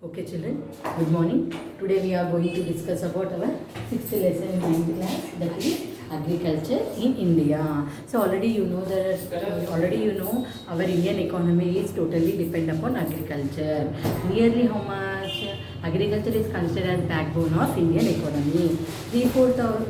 Okay children, good morning. Today we are going to discuss about our 6th lesson in 9th class, that is agriculture in India. So already you know our Indian economy is totally dependent upon agriculture. Nearly how much agriculture is considered as backbone of Indian economy. Three-fourths of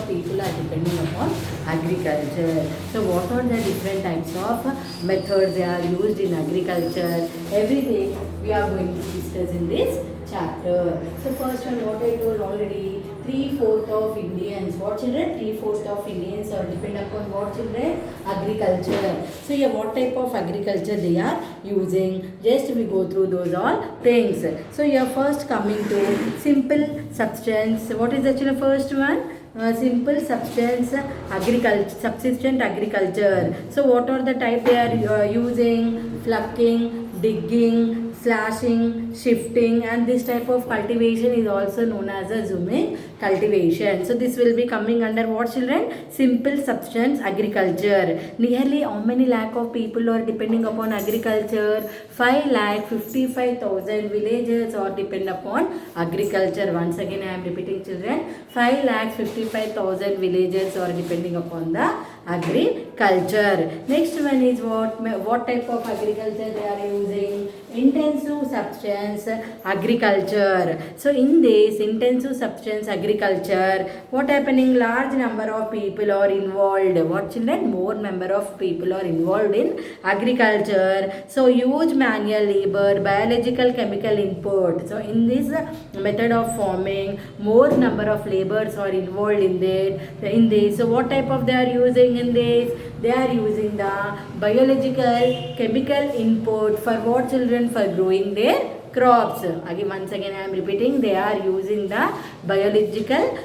people are depending upon agriculture. So what are the different types of methods they are used in agriculture? Everything we are going to discuss in this chapter. So first one, what I told already, three-fourths of Indians. What children? Three-fourths of Indians are dependent upon what children? Agriculture. So yeah, what type of agriculture they are using? Just we go through those all things. So yeah, first coming to simple substance. What is actually the first one? Simple substance agriculture, subsistent agriculture. So what are the type they are using? Plucking, digging, slashing, shifting, and this type of cultivation is also known as a zooming cultivation. So this will be coming under what children? Simple substance agriculture. Nearly how many lakh of people are depending upon agriculture? 5,55,000 villages are depend upon agriculture. Once again I am repeating children, 5,55,000 villages are depending upon the agriculture. Next one is what type of agriculture they are using? Intensive substance agriculture. So in this intensive substance agriculture, what happening? Large number of people are involved. What children? More number of people are involved in agriculture. So huge manual labor, biological chemical input. So in this method of farming, more number of laborers are involved in this. So what type of they are using in this? They are using the biological chemical input for what children? For growing their crops. Again, once again I am repeating, they are using the biological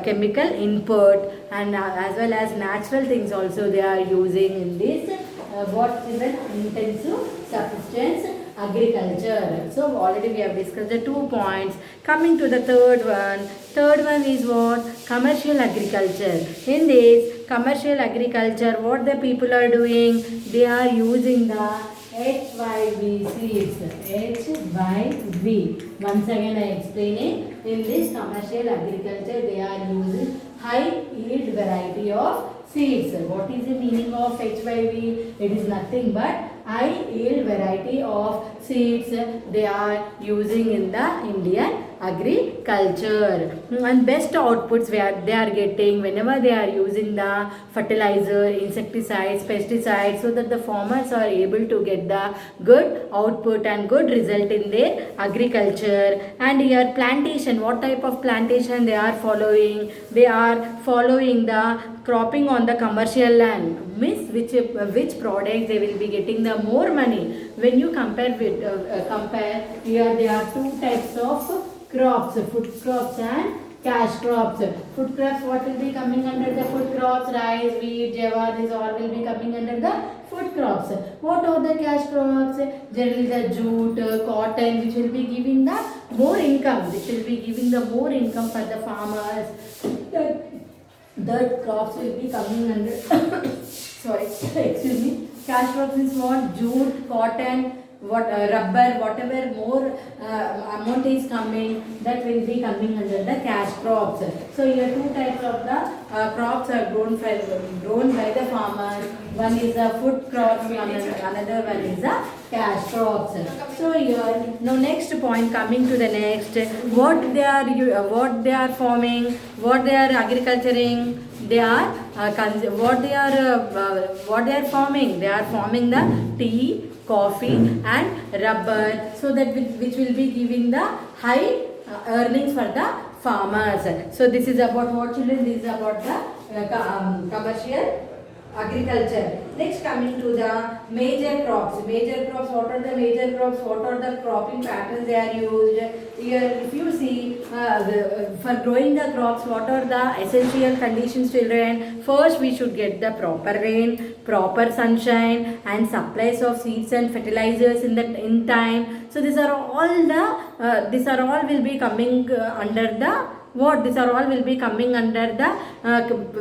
chemical input, and as well as natural things also they are using in this what children? Intensive subsistence agriculture. So already we have discussed the 2 points. Coming to the third one is what? Commercial agriculture. In this commercial agriculture, what the people are doing? They are using the HYV seeds. HYV. Once again I am explaining. In this commercial agriculture, they are using high yield variety of seeds. What is the meaning of HYV? It is nothing but high yield variety of seeds they are using in the Indian agriculture, and best outputs where they are getting whenever they are using the fertilizer, insecticides, pesticides, so that the farmers are able to get the good output and good result in their agriculture. And here plantation, what type of plantation they are following? They are following the cropping on the commercial land, means which products they will be getting the more money. When you compare here there are 2 types of crops, food crops and cash crops. Food crops, what will be coming under the food crops? Rice, wheat, jawar, these all will be coming under the food crops. What are the cash crops? Generally the jute, cotton, which will be giving the more income, which will be giving the more income for the farmers. The crops will be coming under sorry, excuse me. Cash crops is what? Jute, cotton, rubber, whatever more amount is coming, that will be coming under the cash crops. So here 2 types of the crops are grown by the farmers. One is the food crops, another one is the cash crops. So here now next point, coming to the next, what they are farming, what they are agriculturing. They are what they are farming. They are farming the tea, coffee and rubber, so that which will be giving the high earnings for the farmers. So this is about what children? This is about the commercial agriculture. Next, coming to the major crops. Major crops, what are the major crops? What are the cropping patterns they are used? Here if you see for growing the crops, what are the essential conditions children? First we should get the proper rain, proper sunshine and supplies of seeds and fertilizers in time. So these are all will be coming under the what these are all will be coming under the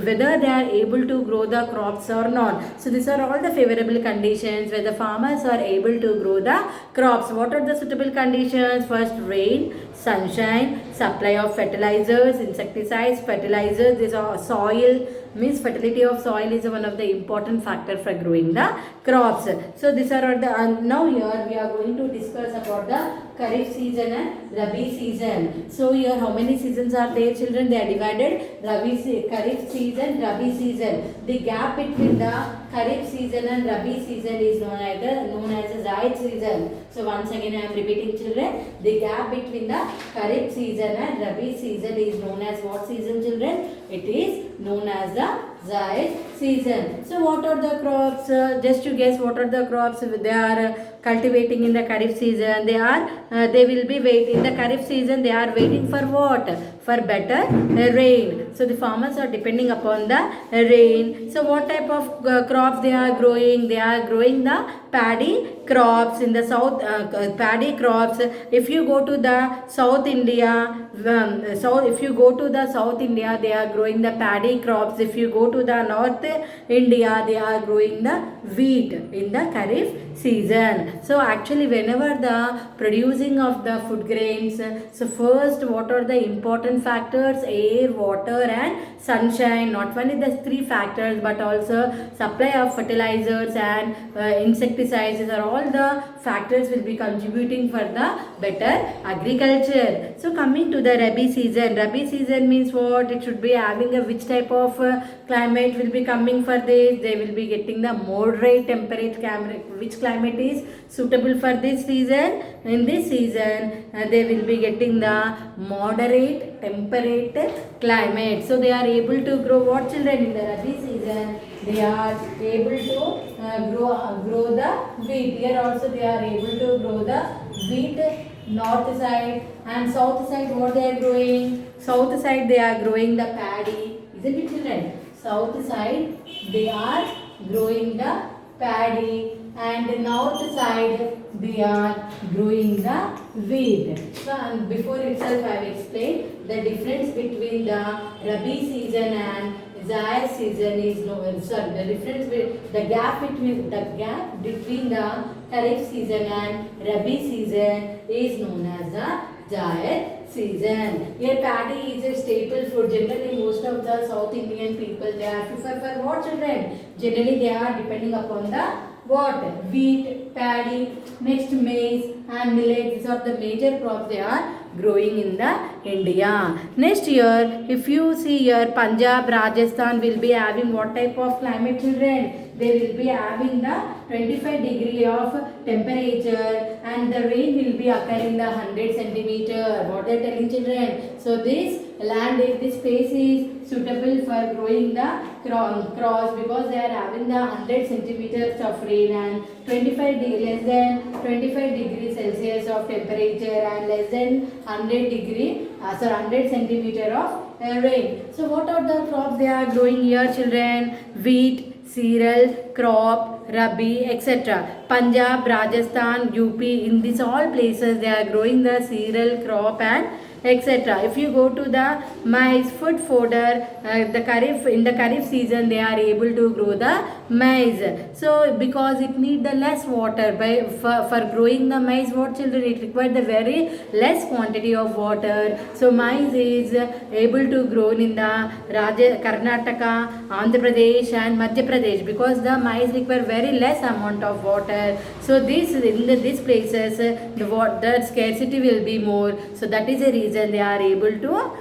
whether they are able to grow the crops or not. So these are all the favorable conditions where the farmers are able to grow the crops. What are the suitable conditions? First, rain, sunshine, supply of fertilizers, insecticides, fertilizers. This are soil, means fertility of soil is one of the important factor for growing the crops. So these are all the now here we are going to discuss about the Kharif season and Rabi season. So here how many seasons are there, children? They are divided Kharif season, Rabi season. The gap between the Kharif season and Rabi season is known as a Zaid season. So once again I am repeating, children, the gap between the Kharif season and Rabi season is known as what season, children? It is known as the Zaid season. So what are the crops? Just to guess, what are the crops they are cultivating in the Kharif season? They will be waiting in the Kharif season. They are waiting for what? For better rain. So the farmers are depending upon the rain. So what type of crops they are growing? They are growing the paddy crops in the south. Paddy crops. If you go to the South India, if you go to the South India, they are growing the paddy crops. If you go to the North India, they are growing the wheat in the Kharif season. So actually whenever the producing of the food grains, so first what are the important factors? Air, water and sunshine. Not only the three factors but also supply of fertilizers and insecticides. These are all the factors will be contributing for the better agriculture. So coming to the Rabi season. Rabi season means what? It should be having a which type of climate will be coming for this? They will be getting the moderate temperate climate. Which climate is suitable for this season? In this season they will be getting the moderate temperate climate. So they are able to grow what, children? In the Rabi season they are able to grow the wheat. Here also they are able to grow the wheat. North side and south side, what they are growing? South side they are growing the paddy, isn't it, children? South side they are growing the paddy and north side they are growing the wheat. So and before itself I have explained the difference between the Rabi season and Zaid season is the gap between the Kharif season and Rabi season is known as the Zaid season. Here paddy is a staple food. Generally most of the South Indian people they are prefer for what, children? Generally they are depending upon the what? Wheat, paddy, next maize and millet. These are the major crops they are growing in the India. Next year, if you see here, Punjab, Rajasthan will be having what type of climate, children? They will be having the 25 degree of temperature and the rain will be occurring the 100 centimeter. What they are telling, children? So this land is, this space is suitable for growing the crops because they are having the 100 centimeters of rain and less than 25 degrees Celsius of temperature and less than 100 centimeter of rain. So what are the crops they are growing here, children? Wheat, cereal, crop, rabi, etc. Punjab, Rajasthan, UP, in these all places they are growing the cereal crop and etc. If you go to the maize food fodder, in the Kharif season they are able to grow the maize. So because it need the less water for growing the maize, what, children? It requires the very less quantity of water. So maize is able to grow in the Karnataka, Andhra Pradesh and Madhya Pradesh because the maize require very less amount of water. So these places the water scarcity will be more. So that is a reason they are able to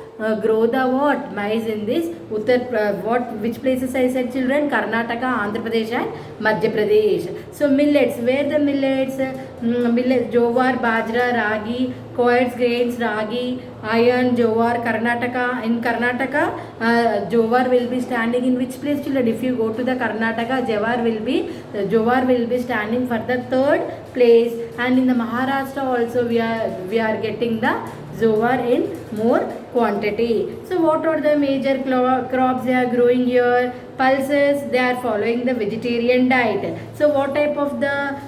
grow the what? Maize in this which places I said, children? Karnataka, Andhra Pradesh and Madhya Pradesh. So millets, where the millets? Millets, jowar, bajra, ragi, coeds grains, ragi, iron, jowar, Karnataka. In Karnataka, jowar will be standing in which place, children? If you go to the Karnataka, jowar will be standing for the third place, and in the Maharashtra also we are getting the zoar in more quantity. So what are the major crops they are growing here? Pulses, they are following the vegetarian diet. So what type of dals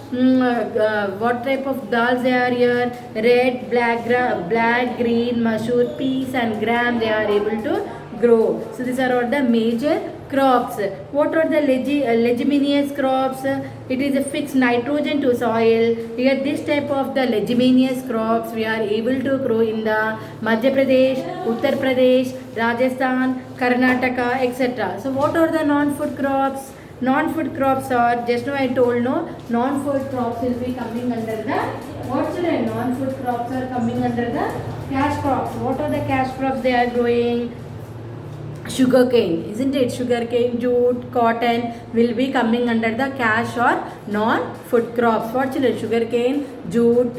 they are here? Red, black, green, masoor, peas and gram they are able to grow. So these are all the major crops. What are the leguminous crops? It is a fixed nitrogen to soil. Here this type of the leguminous crops we are able to grow in the Madhya Pradesh, Uttar Pradesh, Rajasthan, Karnataka, etc. So what are the non-food crops? Non-food crops are, just now I told no, non-food crops will be coming under the, what children? Non-food crops are coming under the cash crops. What are the cash crops they are growing? Sugarcane, isn't it? Sugarcane, jute, cotton will be coming under the cash or non-food crops. What children? Sugarcane, jute,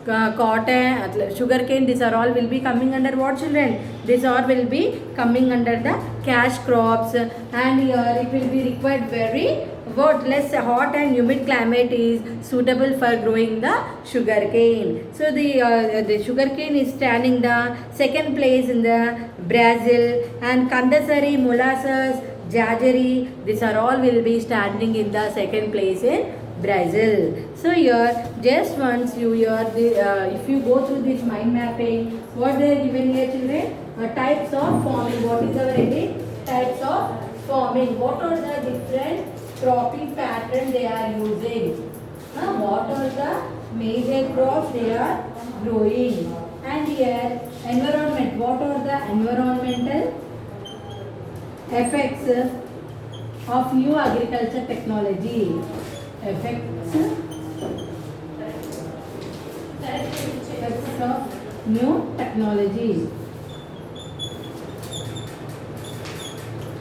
cotton, sugarcane, these are all will be coming under what children? These all will be coming under the cash crops, and here it will be required very less hot and humid climate is suitable for growing the sugarcane. So the sugarcane is standing the second place in the Brazil, and Kandasari, molasses, jaggery, these are all will be standing in the second place in Brazil. So here, just once you hear if you go through this mind mapping, what they are given here children? Types of farming. What is our heading? Types of farming. What are the different cropping pattern they are using? What are the major crops they are growing? And here, environment. What are the environmental effects of new agriculture technology? Effects of new technology.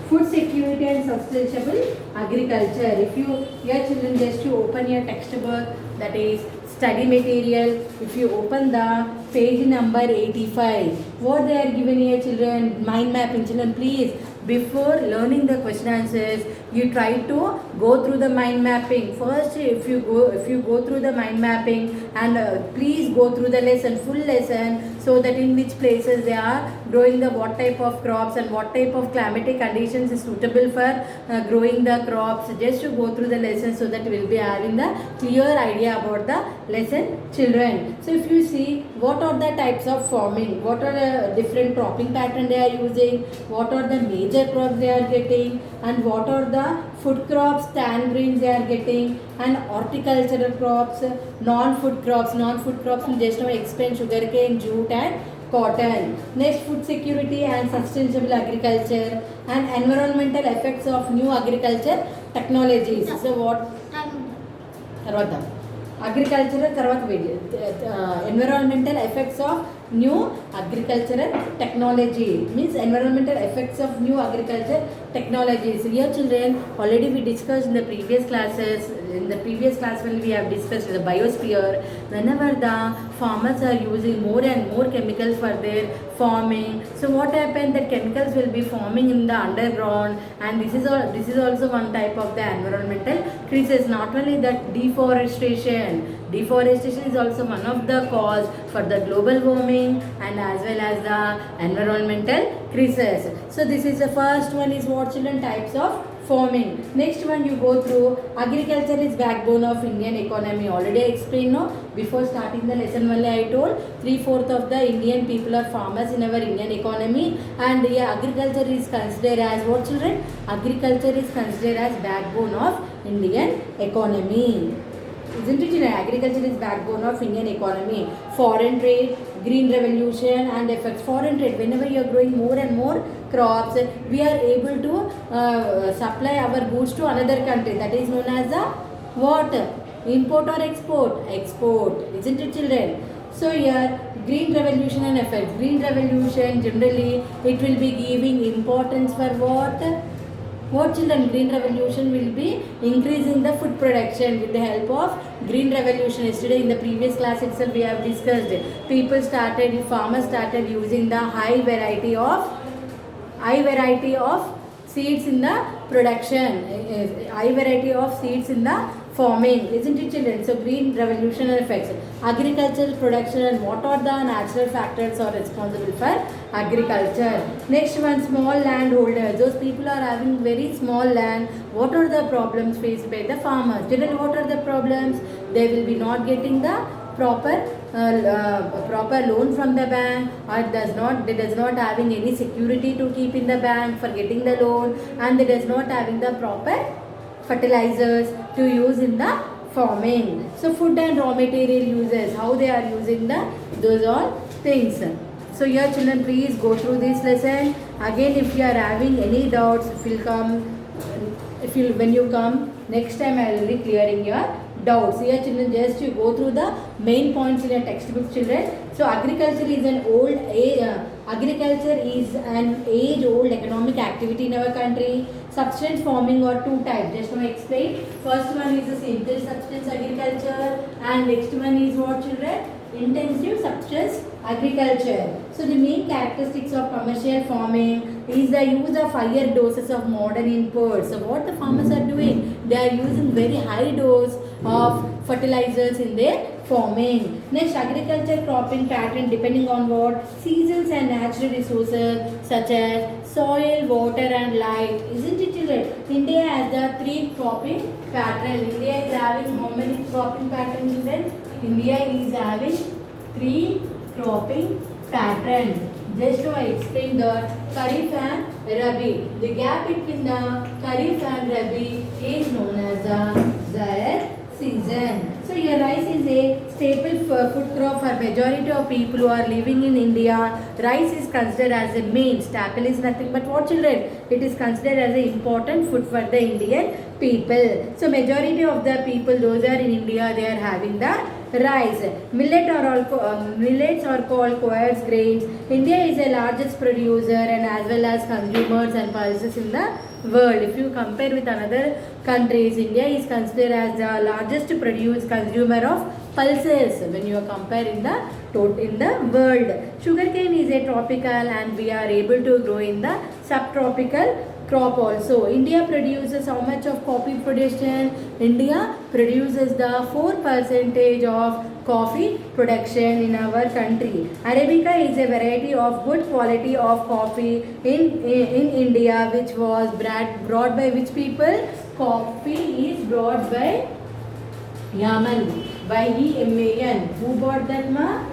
Food security and sustainable agriculture. If you, your children, just to open your textbook, that is study material, if you open the page number 85, what they are given here children? Mind mapping. Children, please, before learning the question answers, you try to go through the mind mapping. First, if you go through the mind mapping, and please go through the lesson, full lesson, so that in which places they are growing the what type of crops and what type of climatic conditions is suitable for growing the crops. Just to go through the lesson so that we will be having the clear idea about the lesson children. So if you see, what are the types of farming, what are the different cropping pattern they are using, what are the major crops they are getting, and what are the food crops, tan greens they are getting, and horticultural crops, non-food crops. Non-food crops will just now explain sugarcane, jute and cotton. Next, food security and sustainable agriculture and environmental effects of new agriculture technologies. So what? Tarvata. Agricultural environmental effects of new agricultural technology, means environmental effects of new agriculture technologies. Here children, already we discussed in the previous classes. In the previous class when we have discussed the biosphere, whenever the farmers are using more and more chemicals for their farming, so what happened, that chemicals will be forming in the underground, and this is also one type of the environmental crisis. Not only that, deforestation is also one of the cause for the global warming and as well as the environmental crisis. So this is the first one, is what children? Types of farming. Next one you go through, agriculture is backbone of Indian economy. Already I explained no, before starting the lesson only I told 3/4 of the Indian people are farmers in our Indian economy, and agriculture is considered as what children? Agriculture is considered as backbone of Indian economy. Isn't it? Agriculture is backbone of Indian economy. Foreign trade, green revolution and effects. Foreign trade, whenever you are growing more and more crops, we are able to supply our goods to another country. That is known as the what? Import or export? Export. Isn't it children? So here, green revolution and effects. Green revolution, generally it will be giving importance for what? What children? Green revolution will be increasing the food production with the help of green revolution. Yesterday in the previous class itself we have discussed. Farmers started using the high variety of seeds in the production, high variety of seeds in the farming, isn't it children? So green revolution affects agricultural production and what are the natural factors are responsible for agriculture. Next one, small landholders. Those people are having very small land. What are the problems faced by the farmers? Children, what are the problems? They will be not getting the proper loan from the bank, or they does not having any security to keep in the bank for getting the loan, and they does not having the proper fertilizers to use in the farming. So food and raw material uses, how they are using those all things. So here children, please go through this lesson. Again, if you are having any doubts, when you come next time, I will be clearing your doubts. Here children, just you go through the main points in your textbook children. So agriculture is an age-old economic activity in our country. Substance farming are two types. Just now explain. First one is the simple substance agriculture, and next one is what children? Intensive substance agriculture. So the main characteristics of commercial farming is the use of higher doses of modern inputs. So what the farmers are doing? They are using very high dose of fertilizers in their farming. Next, agriculture cropping pattern depending on what? Seasons and natural resources such as soil, water and light. Isn't it children? India has the 3 cropping pattern. India is having how many cropping patterns children? India is having 3 cropping pattern. Just to explain that Kharif and Rabi. The gap between the Kharif and Rabi is known as the Zaid season. So your rice is a staple food crop for majority of people who are living in India. Rice is considered as a main. Staple is nothing but what children? It is considered as an important food for the Indian people. So majority of the people, those are in India, they are having the rice. Millets are called coarse grains. India is the largest producer and as well as consumers and pulses in the world. If you compare with another countries, India is considered as the largest consumer of pulses when you are comparing in the world. Sugarcane is a tropical and we are able to grow in the subtropical crop also. India produces how much of coffee production? India produces the 4% of coffee production in our country. Arabica is a variety of good quality of coffee in India, which was brought by which people? Coffee is brought by Yaman, by Yemen. Who bought that ma?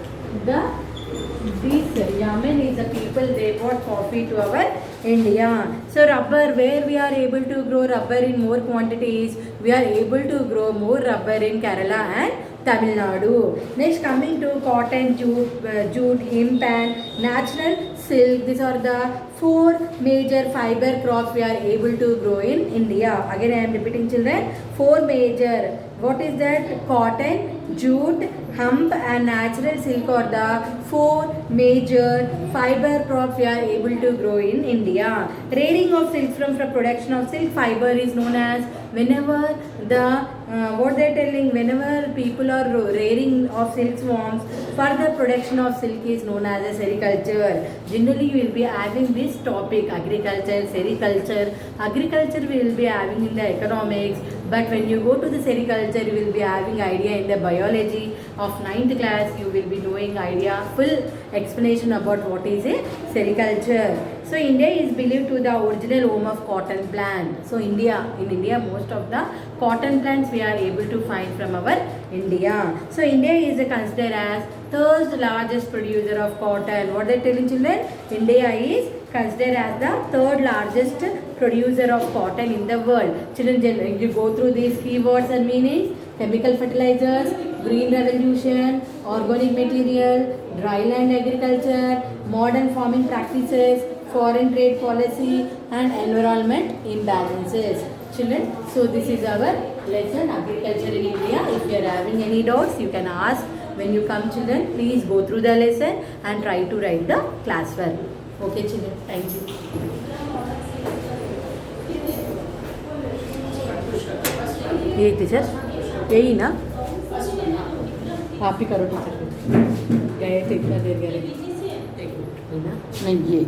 This Yemen is the people, they brought coffee to our India. So rubber, where we are able to grow rubber in more quantities, we are able to grow more rubber in Kerala and Tamil Nadu. Next, coming to cotton, jute, hemp and natural silk. These are the 4 major fiber crops we are able to grow in India. Again, I am repeating children. 4 major. What is that? Cotton, jute, hemp and natural silk are the 4 major fiber crops we are able to grow in India. Rearing of silk from production of silk fiber is known as whenever whenever people are rearing of silk swarms for the production of silk is known as a sericulture. Generally you will be having this topic, agriculture, sericulture. Agriculture we will be having in the economics, but when you go to the sericulture you will be having idea in the biology of 9th class. You will be knowing full explanation about what is a sericulture. So India is believed to the original home of cotton plant. So in India most of the cotton plants we are able to find from our India. So India is considered as 3rd largest producer of cotton. What they telling children? India is considered as the 3rd largest producer of cotton in the world. Children, you go through these keywords and meanings. Chemical fertilizers, green revolution, organic material, dryland agriculture, modern farming practices, foreign trade policy and environment imbalances. Children, so this is our lesson, agriculture in India. If you are having any doubts, you can ask when you come children. Please go through the lesson and try to write the class work. Okay children, thank you. ये teacher यही ना आप ही करो teacher गए थे इतना देर गए ना नहीं ये